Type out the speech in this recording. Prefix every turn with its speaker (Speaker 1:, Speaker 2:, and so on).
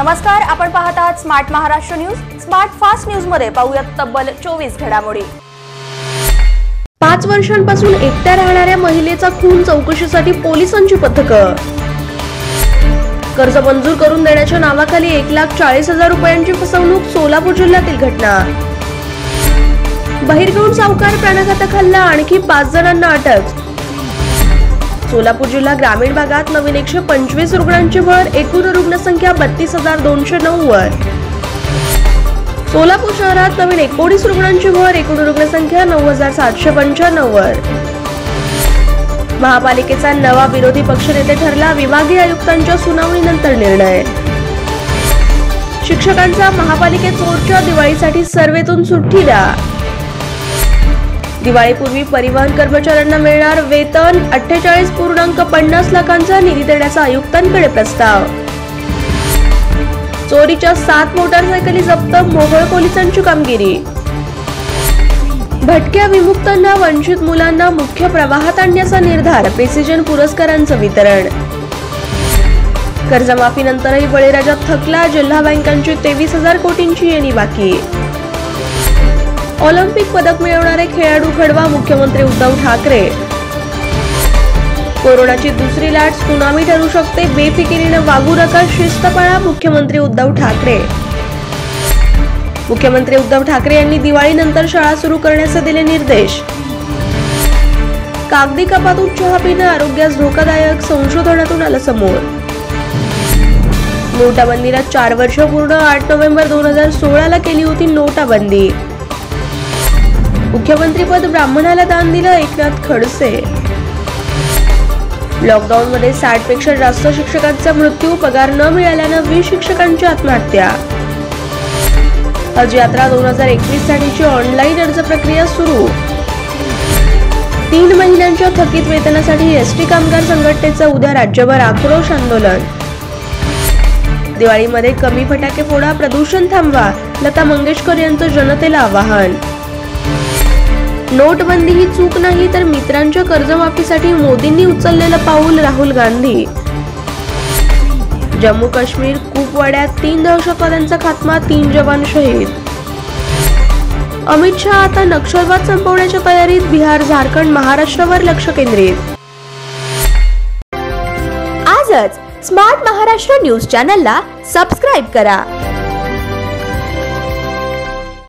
Speaker 1: नमस्कार, आपण पाहत आहात smart Maharashtra news. Smart fast news मध्ये पाहूयात तब्बल 24 घडामोडी।
Speaker 2: 5 वर्षांपासून एकट्या राहणाऱ्या महिलेचा खून चौकशीसाठी पोलिसांची पथकं। कर्ज मंजूर करून देण्याच्या नावाखाली 1,40,000 रुपयांची फसवणूक सोलापूर जिल्ह्यातील घटना। बहिरगाव सावकार प्राणघातक हल्ला, आणखी 5 जणांना अटक। सोलापूर जिल्हा ग्रामीण भागात नवीन 125 रुग्णांची भर, एकूण रुग्णसंख्या 32,290। सोलापूर शहरात नवीन 19 रुग्णांची भर, एकूण रुग्णसंख्या 9,795। महापालिकेचा नवा विरोधी पक्षनेते ठरला, विभागीय आयुक्तांच्या सुनावणीनंतर निर्णय। शिक्षकांचा महापालिकेत मोर्चा, दिवाळीसाठी सर्वेतून सुट्टी द्या। दिवाळीपूर्वी परिवहन कर्मचाऱ्यांना मिळणार वेतन, 48.50 लाखांचा निधी देण्याचा आयुक्तांकडे प्रस्ताव। चोरीच्या 7 मोटारसायकली जप्त, मोहोळ पोलिसांची कामगिरी। भटक्या विमुक्तांना, वंचित मुलांना मुख्य प्रवाहात आणण्याचा निर्धार, प्रेसिजन पुरस्कारांचं वितरण। कर्जमाफीनंतरही बळीराजा थकला, जिल्हा बँकांची 23,000 कोटींची येणी बाकी। ऑलिम्पिक पदक मिळवणारे खेळाडू घडवा, मुख्यमंत्री उद्धव ठाकरे। कोरोनाची दुसरी लाट सुनामी ठरू शकते, बेफिकिरीने वागू नका, शिस्त पाळा, मुख्यमंत्री उद्धव ठाकरे। मुख्यमंत्री उद्धव ठाकरे यांनी दिवाळीनंतर शाळा सुरू करण्याचे दिले निर्देश। कागदी कपातून चहा पिणं आरोग्यास धोकादायक, संशोधनातून आलं समोर। नोटाबंदीला 4 वर्ष पूर्ण, 8 नोव्हेंबर 2016 केली होती नोटाबंदी। मुख्यमंत्रीपद ब्राह्मणाला दान दिलं, एकनाथ खडसे। लॉकडाऊन मध्ये 60 पेक्षा जास्त शिक्षकांचा मृत्यू, पगार न मिळाल्यानं 20 शिक्षकांची आत्महत्या। हज यात्रा 2021 साठीची ऑनलाईन अर्ज प्रक्रिया सुरू। 3 महिन्यांच्या थकीत वेतनासाठी एसटी कामगार संघटनेचं उद्या राज्यभर आक्रोश आंदोलन। दिवाळीमध्ये कमी फटाके फोडा, प्रदूषण थांबवा, लता मंगेशकर यांचं जनतेला आवाहन। नोटबंदी ही चूक नाही, तर मित्रांच्या कर्जमाफीसाठी मोदींनी उचललेलं पाऊल, राहुल गांधी। जम्मू काश्मीर कुपवाड्यात 3 दहशतवाद्यांचा खात्मा, 3 जवान शहीद। अमित शहा आता नक्षलवाद संपवण्याच्या तयारीत, बिहार, झारखंड, महाराष्ट्रावर लक्ष केंद्रित।
Speaker 1: आजच स्मार्ट महाराष्ट्र न्यूज चॅनलला सबस्क्राइब करा।